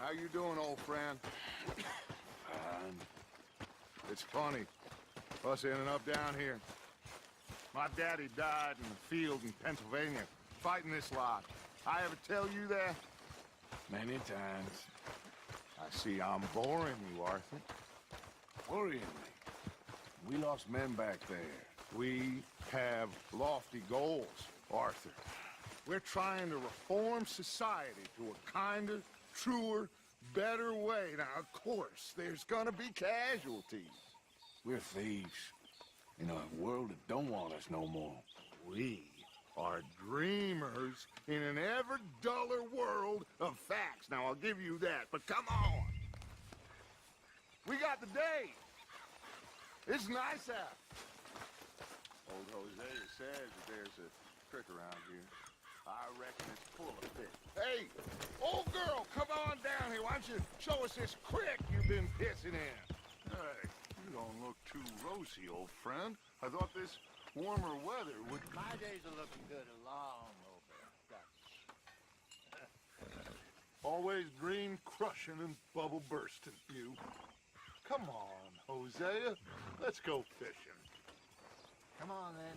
How you doing, old friend? It's funny, us ending up down here. My daddy died in the field in Pennsylvania, fighting this lot. I ever tell you that? Many times. I see I'm boring you, Arthur. Worrying me. We lost men back there. We have lofty goals, Arthur. We're trying to reform society to a kinder, truer, better way. Now, of course, there's gonna be casualties. We're thieves. In a world that don't want us no more. We are dreamers in an ever duller world of facts. Now, I'll give you that, but come on. We got the day. It's nice out. Old Jose says that there's a creek around here. I reckon it's full of fish. Hey, old girl, come on down here. Why don't you show us this creek you've been pissing in? Hey, you don't look too rosy, old friend. I thought this warmer weather would... My days are looking good along over. Always green crushing and bubble bursting, you. Come on, Hosea. Let's go fishing. Come on, then.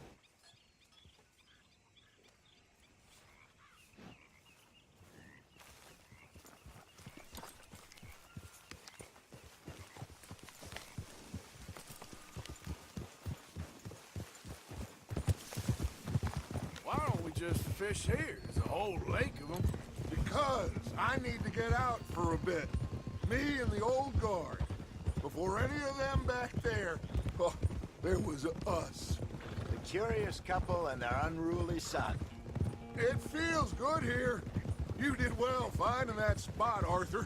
Why don't we just fish here? There's a whole lake of them. Because I need to get out for a bit. Me and the old guard. Before any of them back there, oh, there was us. The curious couple and their unruly son. It feels good here. You did well finding that spot, Arthur.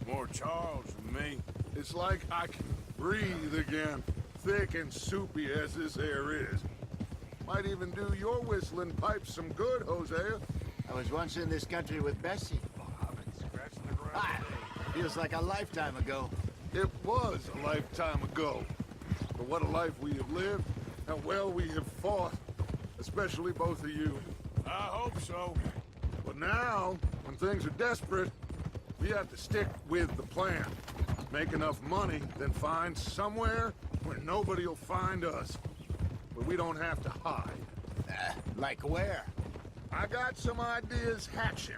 More Charles than me. It's like I can breathe again, thick and soupy as this air is. Might even do your whistling pipes some good, Hosea. I was once in this country with Bessie. I've been scratching the ground. Feels like a lifetime ago. It was a lifetime ago. But what a life we have lived, how well we have fought. Especially both of you. I hope so. But now, when things are desperate, we have to stick with the plan. Make enough money, then find somewhere where nobody will find us. Where we don't have to hide. Like where? I got some ideas hatching,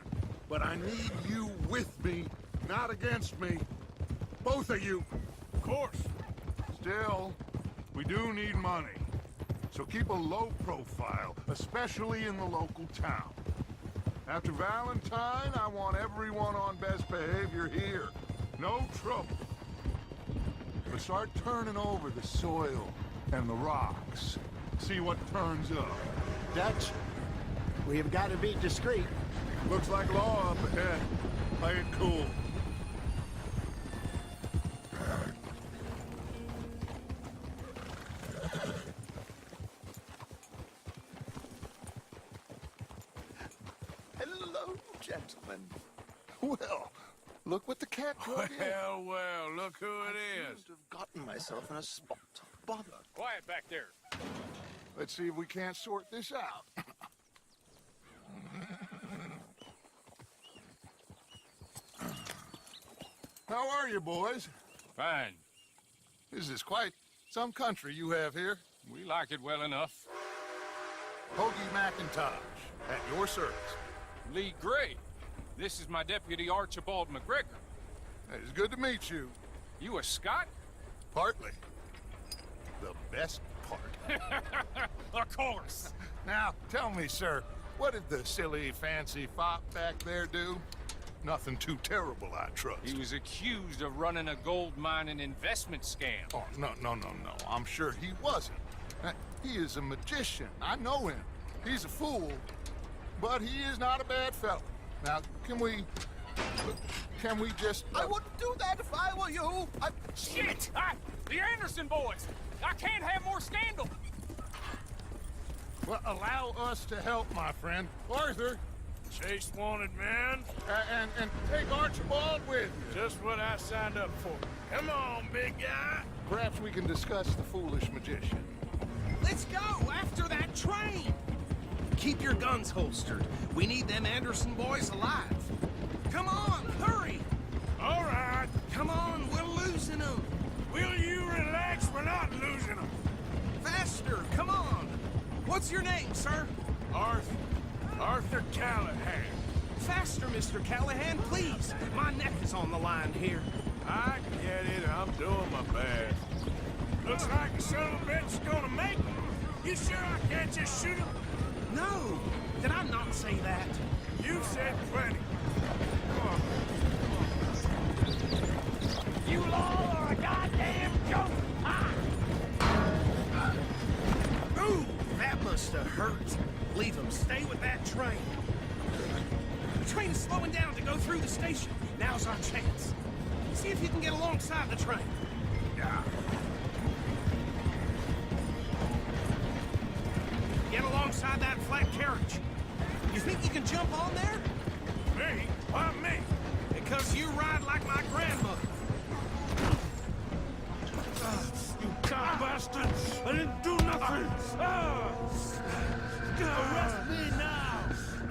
but I need you with me, not against me. Both of you. Of course. Still, we do need money. So keep a low profile, especially in the local town. After Valentine, I want everyone on best behavior here. No trouble. But start turning over the soil and the rocks. See what turns up. Dutch, we've got to be discreet. Looks like law up ahead. Play it cool. Hello, gentlemen. Well, look what the cat drug in. Well, look who it is. I have gotten myself in a spot of bother. Quiet back there. Let's see if we can't sort this out. How are you, boys? Fine. This is quite some country you have here. We like it well enough. Hoagie McIntosh, at your service. Lee Gray. This is my deputy Archibald McGregor. It's good to meet you. You a Scot? Partly. The best part. Of course. Now, tell me, sir, what did the silly, fancy fop back there do? Nothing too terrible, I trust. He was accused of running a gold mining investment scam. Oh, no. I'm sure he wasn't. He is a magician. I know him. He's a fool, but he is not a bad fellow. Now, can we just... I wouldn't do that if I were you. Shit! The Anderson boys! I can't have more scandal! Well, allow us to help, my friend. Arthur, Chase wanted man. and take Archibald with you. Just what I signed up for. Come on, big guy. Perhaps we can discuss the foolish magician. Let's go after that train! Keep your guns holstered. We need them Anderson boys alive. Come on, hurry! All right. Come on, we're losing them. Will you relax? We're not losing them. Faster, come on. What's your name, sir? Arthur Callahan. Faster, Mr. Callahan, please. My neck is on the line here. I get it. I'm doing my best. Looks like the son of a bitch is gonna make it. You sure I can't just shoot him? No, did I not say that? You said plenty. You all are a goddamn joke! Ah! Ooh, that must have hurt. Leave him. Stay with that train. The train is slowing down to go through the station. Now's our chance. See if you can get alongside the train. Yeah. Get alongside that flat carriage. You think you can jump on there? Me? Why me? Because you ride like my grandmother. You cock bastard! I didn't do nothing! Arrest me now!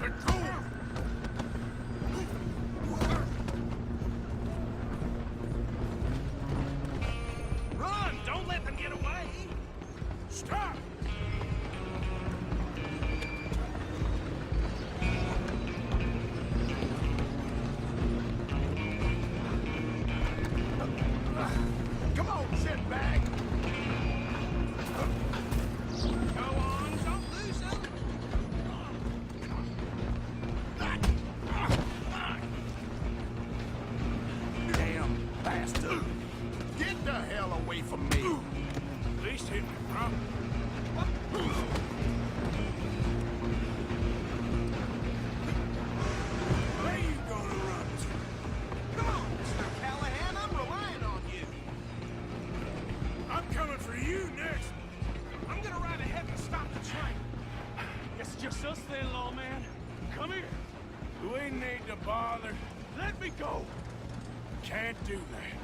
Let go! Run! Don't let them get away! Stop! Come on, shitbag! Go on, don't lose them! Damn bastard! Get the hell away from me! At least hit me, bro. Where you gonna run to? Come on, Mr. Callahan, I'm relying on you. I'm coming for you next. I'm gonna ride ahead and stop the train. Guess it's just us then, lawman. Come here. Do we need to bother? Let me go. Can't do that.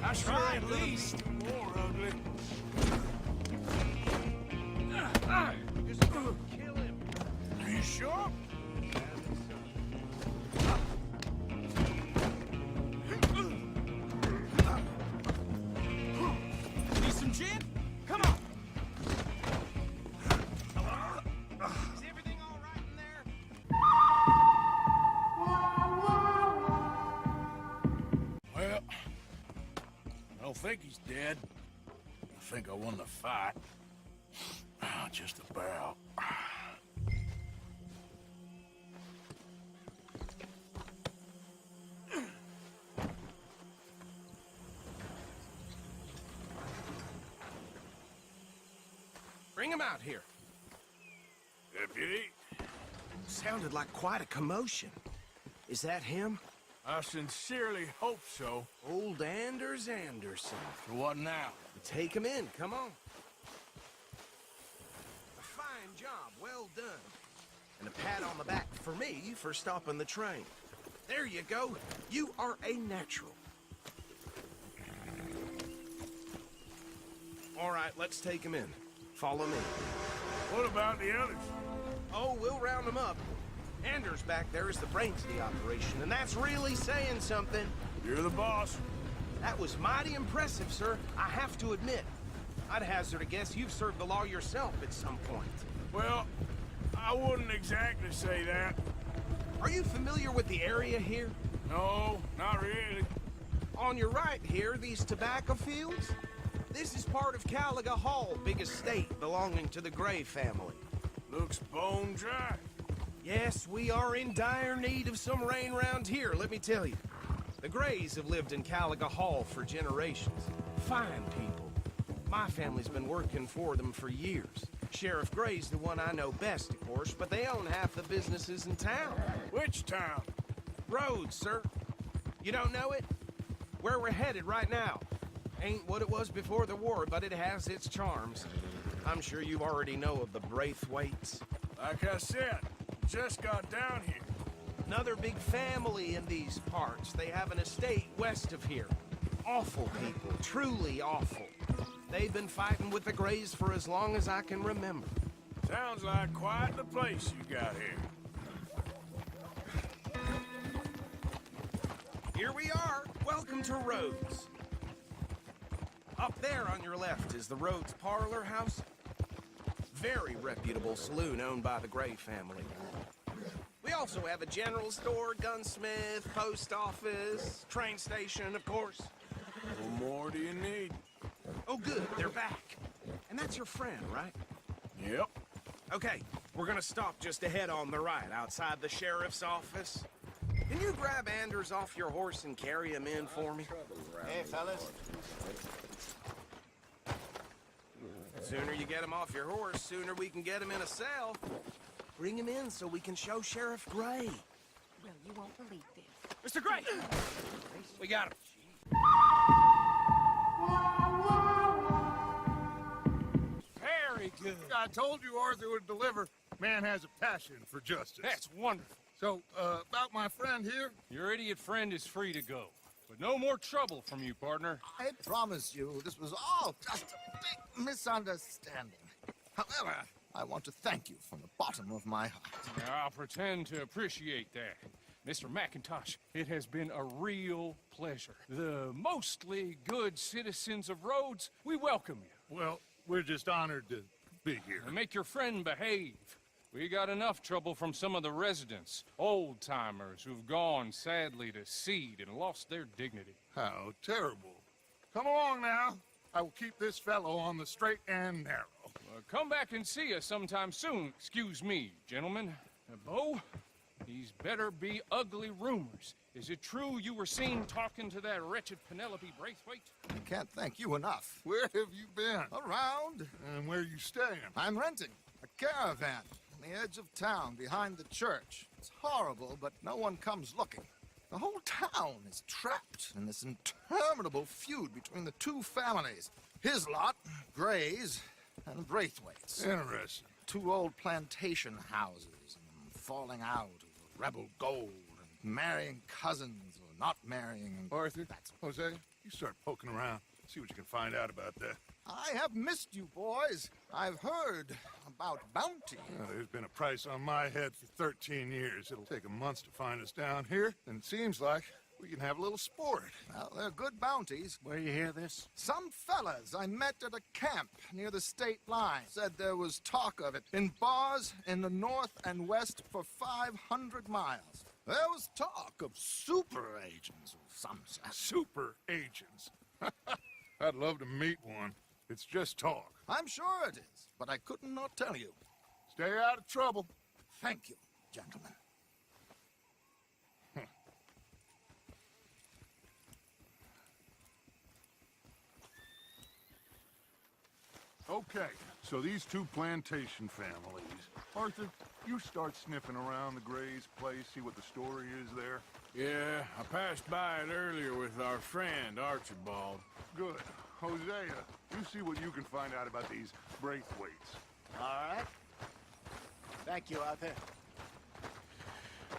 I Sure tried ain't at letting least. me do more ugly. Kill him. Are you sure? Need some gin? Come on. Is everything all right in there? Well, I don't think he's dead. I think I won the fight. Just about. Bring him out here. Deputy, Sounded like quite a commotion. Is that him? I sincerely hope so. Old Anders Anderson. For what now? Take him in, come on. A fine job, well done. And a pat on the back for me for stopping the train. There you go. You are a natural. All right, let's take him in. Follow me. What about the others? Oh, we'll round them up. Anders back there is the brains of the operation, and that's really saying something. You're the boss. That was mighty impressive, sir. I have to admit. I'd hazard a guess you've served the law yourself at some point. Well, I wouldn't exactly say that. Are you familiar with the area here? No, not really. On your right here, these tobacco fields? This is part of Caliga Hall, big estate belonging to the Gray family. Looks bone dry. Yes, we are in dire need of some rain round here, let me tell you. The Grays have lived in Caliga Hall for generations. Fine people. My family's been working for them for years. Sheriff Gray's the one I know best, of course, but they own half the businesses in town. Which town? Rhodes, sir. You don't know it? Where we're headed right now. Ain't what it was before the war, but it has its charms. I'm sure you already know of the Braithwaites. Like I said, just got down here. Another big family in these parts. They have an estate west of here. Awful people, truly awful. They've been fighting with the Grays for as long as I can remember. Sounds like quite the place you got here. we are. Welcome to Rhodes. Up there on your left is the Rhodes Parlor House. Very reputable saloon owned by the Gray family. We also have a general store, gunsmith, post office, train station, of course. What more do you need? Oh, good, they're back. And that's your friend, right? Yep. Okay, we're gonna stop just ahead on the right, outside the sheriff's office. Can you grab Anders off your horse and carry him in for me? Hey, fellas. Sooner you get him off your horse, sooner we can get him in a cell. Bring him in so we can show Sheriff Gray. Well, you won't believe this. Mr. Gray! We got him. Very good. I told you Arthur would deliver. Man has a passion for justice. That's wonderful. So, about my friend here, Your idiot friend is free to go. But no more trouble from you, partner. I promise you, this was all just a big misunderstanding. However, I want to thank you from the bottom of my heart. I'll pretend to appreciate that. Mr. McIntosh, it has been a real pleasure. The mostly good citizens of Rhodes, we welcome you. well, we're just honored to be here. And make your friend behave. We got enough trouble from some of the residents, old-timers who've gone, sadly, to seed and lost their dignity. How terrible. Come along now. I will keep this fellow on the straight and narrow. Come back and see us sometime soon. Excuse me, gentlemen. Bo, these better be ugly rumors. Is it true you were seen talking to that wretched Penelope Braithwaite? I can't thank you enough. Where have you been? Around, And where you staying? I'm renting a caravan on the edge of town behind the church. It's horrible, but no one comes looking. The whole town is trapped in this interminable feud between the two families. His lot, Gray's, and Braithwaite's. Interesting. Two old plantation houses, and falling out over rebel gold, and marrying cousins or not marrying. And Arthur, Jose, you start poking around. See what you can find out about that. I have missed you, boys. I've heard about bounty. There's been a price on my head for 13 years. It'll take a month to find us down here, and it seems like we can have a little sport. Well, they're good bounties. Where you hear this? Some fellas I met at a camp near the state line said there was talk of it in bars in the north and west for 500 miles. There was talk of super agents of some sort. Super agents. I'd love to meet one. It's just talk. I'm sure it is, but I couldn't not tell you. Stay out of trouble. Thank you, gentlemen. Okay, so these two plantation families. Arthur, you start sniffing around the Gray's place, see what the story is there. Yeah, I passed by it earlier with our friend, Archibald. Good. Hosea, you see what you can find out about these Braithwaites. All right. Thank you, Arthur.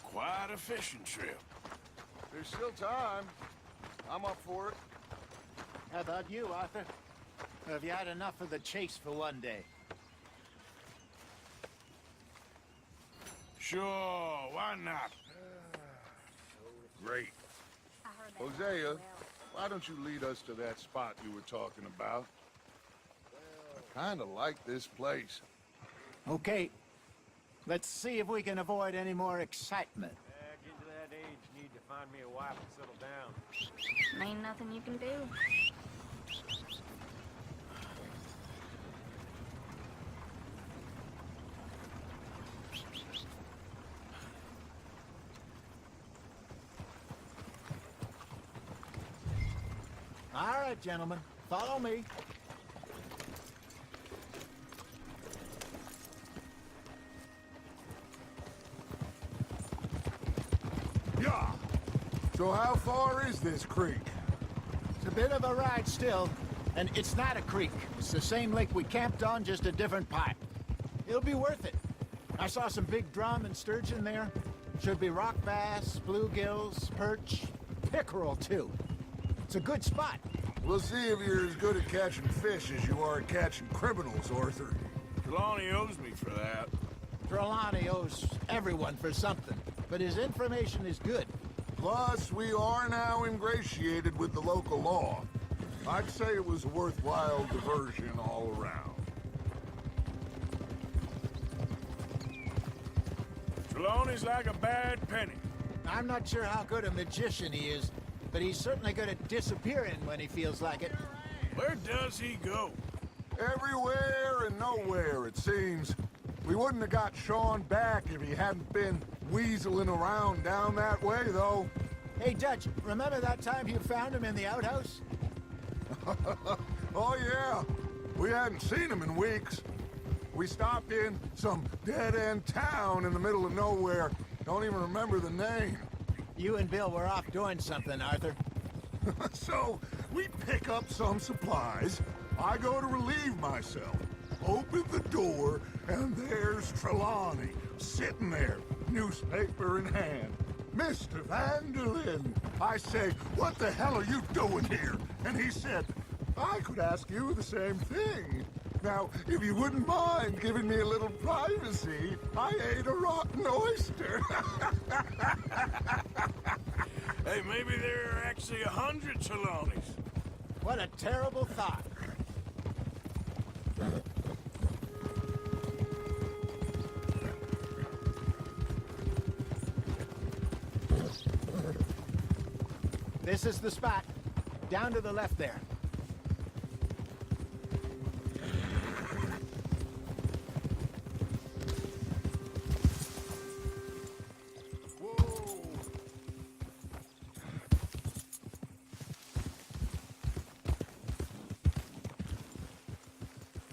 Quite a fishing trip. There's still time. I'm up for it. How about you, Arthur? Have you had enough of the chase for one day? Sure, why not? Great. I heard that. Hosea, Well, why don't you lead us to that spot you were talking about? I kinda like this place. Okay. Let's see if we can avoid any more excitement. Getting to that age, need to find me a wife and settle down. ain't nothing you can do. All right, gentlemen. Follow me. Yeah. So how far is this creek? It's a bit of a ride still, and it's not a creek. It's the same lake we camped on, just a different pipe. It'll be worth it. I saw some big drum and sturgeon there. Should be rock bass, bluegills, perch, pickerel too. It's a good spot. We'll see if you're as good at catching fish as you are at catching criminals, Arthur. Trelawney owes me for that. Trelawney owes everyone for something, but his information is good. Plus, we are now ingratiated with the local law. I'd say it was a worthwhile diversion all around. Trelawney's like a bad penny. I'm not sure how good a magician he is, but he's certainly good at disappearing when he feels like it. Where does he go? Everywhere and nowhere, it seems. We wouldn't have got Sean back if he hadn't been weaseling around down that way, though. Hey, Dutch, remember that time you found him in the outhouse? Oh, yeah. We hadn't seen him in weeks. We stopped in some dead-end town in the middle of nowhere. Don't even remember the name. You and Bill were off doing something, Arthur. So, we pick up some supplies. I go to relieve myself. Open the door, and there's Trelawney, sitting there, newspaper in hand. Mr. Vanderlyn. I say, what the hell are you doing here? And he said, I could ask you the same thing. Now, if you wouldn't mind giving me a little privacy, I ate a rotten oyster. Hey, maybe there are actually 100 Trelawneys. What a terrible thought. This is the spot. Down to the left there.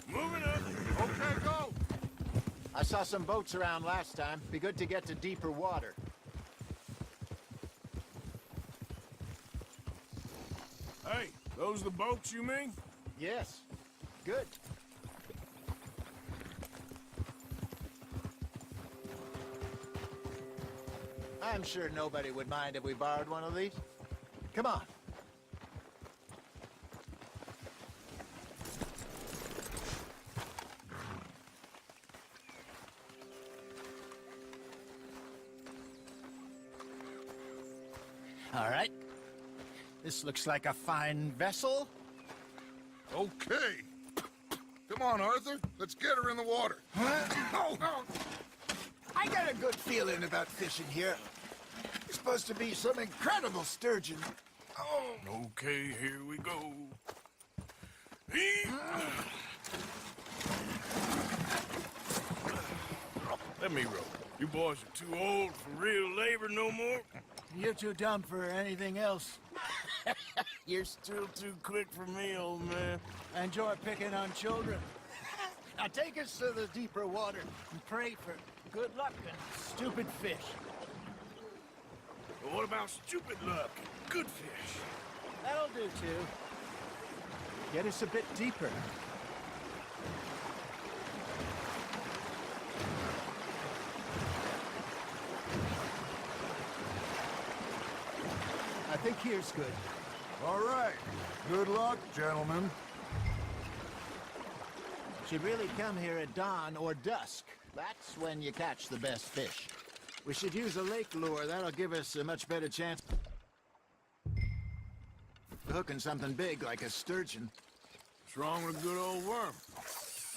Moving up. Okay, go. I saw some boats around last time. Be good to get to deeper water. Hey, those the boats you mean? Yes. Good. I'm sure nobody would mind if we borrowed one of these. Come on. All right. This looks like a fine vessel. Okay. Come on, Arthur. Let's get her in the water. Oh, I got a good feeling about fishing here. It's supposed to be some incredible sturgeon. Oh. Okay, here we go. Let me row. You boys are too old for real labor no more. You're too dumb for anything else. You're still too quick for me, old man. I enjoy picking on children. Now take us to the deeper water and pray for good luck and stupid fish. But what about stupid luck and good fish? That'll do, too. Get us a bit deeper. I think here's good. All right. Good luck, gentlemen. Should really come here at dawn or dusk. That's when you catch the best fish. We should use a lake lure. That'll give us a much better chance of hooking something big like a sturgeon. What's wrong with a good old worm?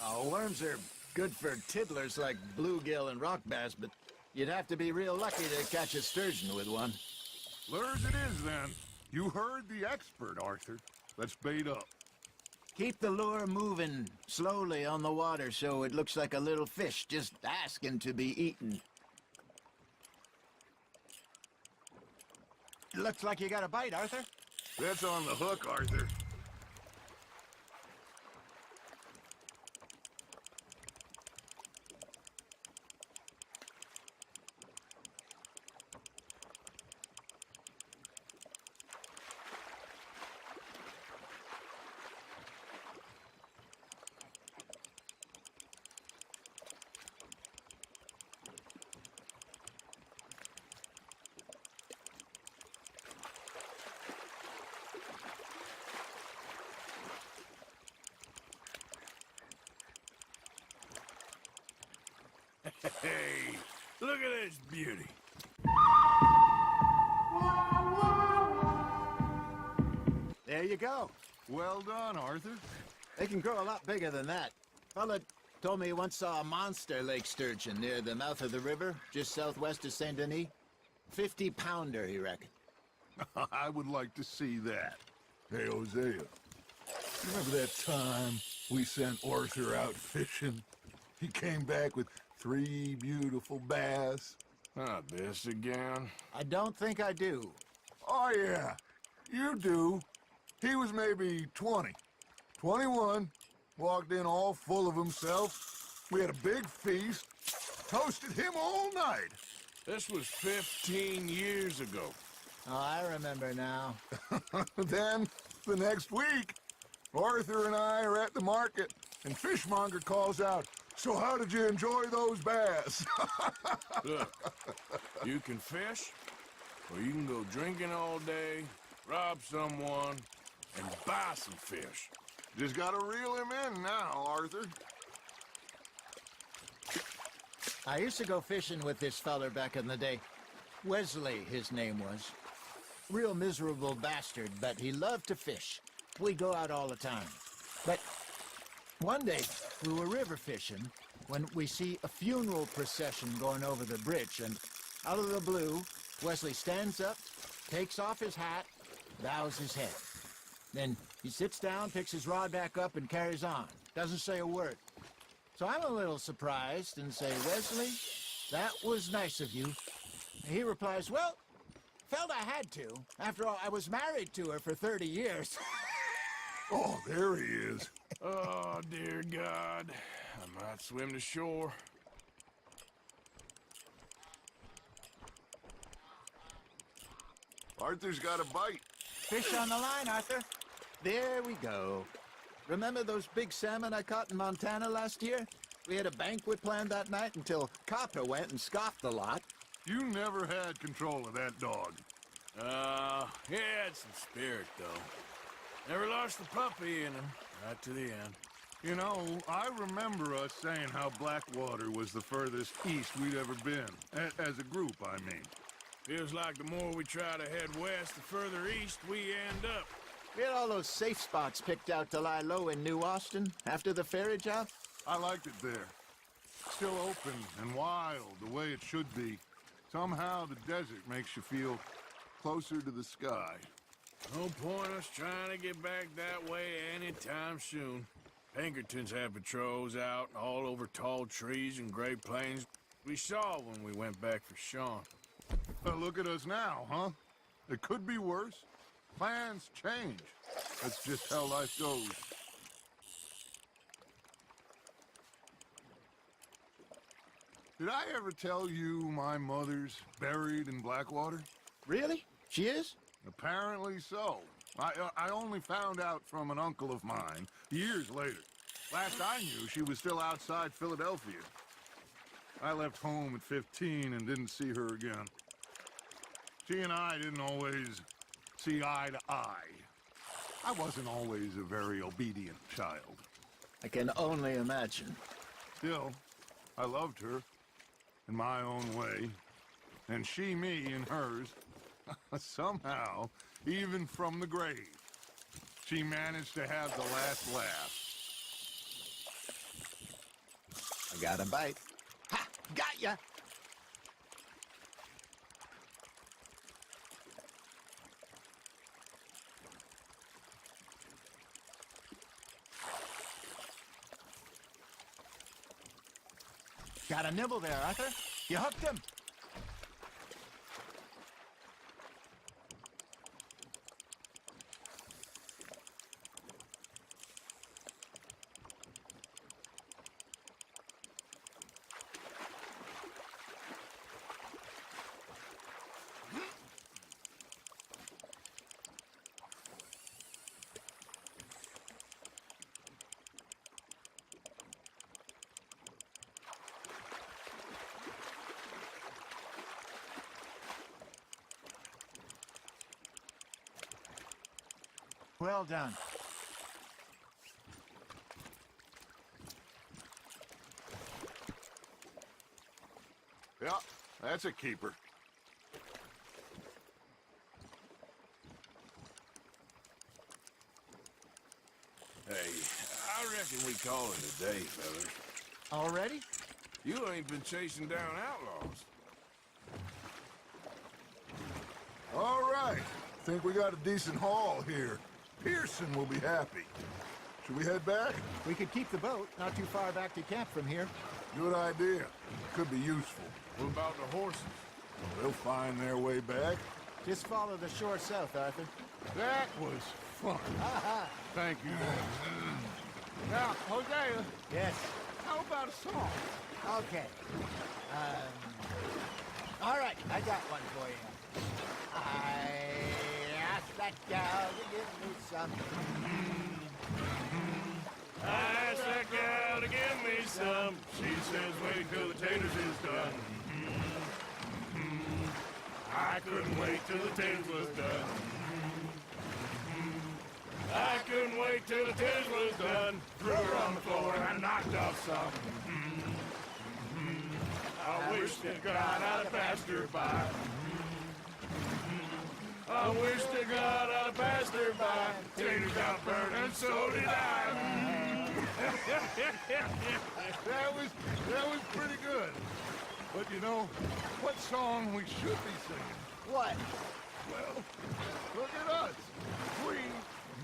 Oh, worms are good for tiddlers like bluegill and rock bass, but you'd have to be real lucky to catch a sturgeon with one. Lures it is, then. You heard the expert, Arthur. Let's bait up. Keep the lure moving slowly on the water so it looks like a little fish just asking to be eaten. Looks like you got a bite, Arthur. That's on the hook, Arthur. Hey, look at this beauty. There you go. Well done, Arthur. They can grow a lot bigger than that. Fella told me he once saw a monster lake sturgeon near the mouth of the river, just southwest of Saint Denis. 50-pounder, he reckoned. I would like to see that. Hey, Hosea. Remember that time we sent Arthur out fishing? He came back with 3 beautiful bass. Not this again. I don't think I do. Oh, yeah. You do. He was maybe 20. 21. Walked in all full of himself. We had a big feast. Toasted him all night. This was 15 years ago. Oh, I remember now. Then, the next week, Arthur and I are at the market, and Fishmonger calls out, "So how did you enjoy those bass?" Look, you can fish, or you can go drinking all day, rob someone, and buy some fish. Just gotta reel him in now, Arthur. I used to go fishing with this feller back in the day. Wesley, his name was. Real miserable bastard, but he loved to fish. We'd go out all the time. But one day, we were river fishing when we see a funeral procession going over the bridge, and out of the blue, Wesley stands up, takes off his hat, bows his head. Then he sits down, picks his rod back up, and carries on. Doesn't say a word. So I'm a little surprised and say, "Wesley, that was nice of you." And he replies, "Well, felt I had to. After all, I was married to her for 30 years. Oh, there he is. Oh, dear God. I might swim to shore. Arthur's got a bite. Fish on the line, Arthur. There we go. Remember those big salmon I caught in Montana last year? We had a banquet planned that night until Copper went and scoffed the lot. You never had control of that dog. He had some spirit, though. Never lost the puppy in him, right to the end. You know, I remember us saying how Blackwater was the furthest east we'd ever been. As a group, I mean. Feels like the more we try to head west, the further east we end up. We had all those safe spots picked out to lie low in New Austin after the ferry job. I liked it there. Still open and wild, the way it should be. Somehow the desert makes you feel closer to the sky. No point us trying to get back that way anytime soon. Pinkertons had patrols out all over tall trees and Great Plains. We saw when we went back for Sean. Look at us now, huh? It could be worse. Plans change. That's just how life goes. Did I ever tell you my mother's buried in Blackwater? Really? She is? Apparently so. I only found out from an uncle of mine years later. Last I knew, she was still outside Philadelphia. I left home at 15 and didn't see her again. She and I didn't always see eye to eye. I wasn't always a very obedient child. I can only imagine. Still, I loved her in my own way, and she me in hers. Somehow, even from the grave, she managed to have the last laugh. I got a bite. Ha! Got ya! Got a nibble there, Arthur. You hooked him. Well done. Yeah, that's a keeper. Hey, I reckon we call it a day, fellas. Already? You ain't been chasing down outlaws. All right. Think we got a decent haul here. Pearson will be happy. Should we head back? We could keep the boat not too far back to camp from here. Good idea. Could be useful. What about the horses? They'll find their way back. Just follow the shore south, Arthur. That was fun. Thank you. Now, Hosea, Yes. how about a song? Okay. All right, I got one for you. I asked that gal to give me some. I asked that gal to give me some. She says wait till the taters is done. I couldn't wait till the taters was done. I couldn't wait till the taters was done. Threw her on the floor and I knocked off some. I wish to God I'd have passed her by. I wish to God I'd have passed her by. Tater got burned and so did I. That was pretty good. But you know, what song we should be singing? What? Well, look at us. We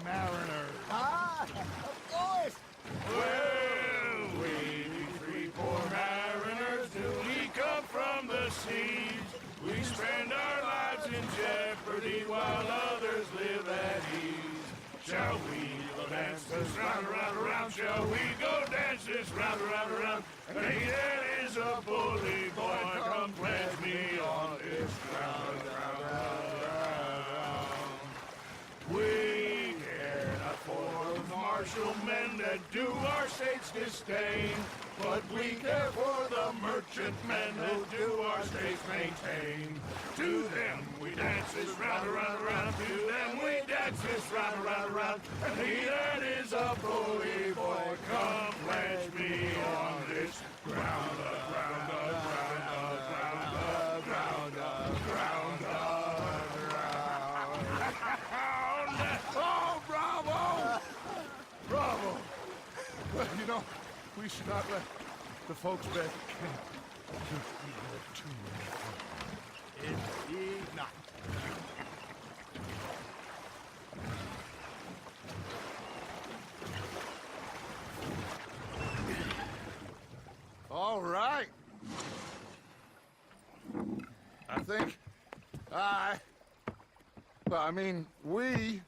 mariners. Ah, of course. Well, we three poor mariners, do we come from the seas? We spend our lives in jeopardy while others live at ease. Shall we go dance this round, around, around? Shall we go dance this round, around, around? And he that is a bully boy, come pledge me on this ground, ground, ground. We care not for the martial men that do our state's disdain, but we care for the merchant men who do our states maintain. To them we dance this round, around, around. To them we dance this round, around, around. And he that is a bully boy, come pledge me on this ground, ground, ground, ground, ground, ground, ground. Oh, bravo! Bravo! Well, you know, we should not let the folks back at camp get too much fun. Indeed not. All right. I think we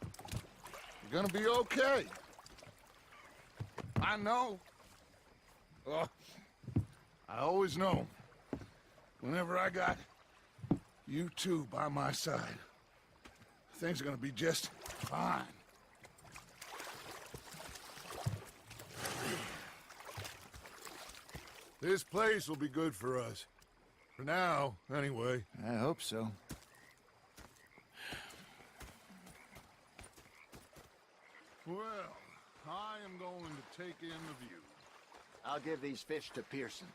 are gonna be okay. I know. Oh, I always know. Whenever I got you two by my side, things are gonna be just fine. This place will be good for us. For now, anyway. I hope so. Well, I am going to take in the view. I'll give these fish to Pearson.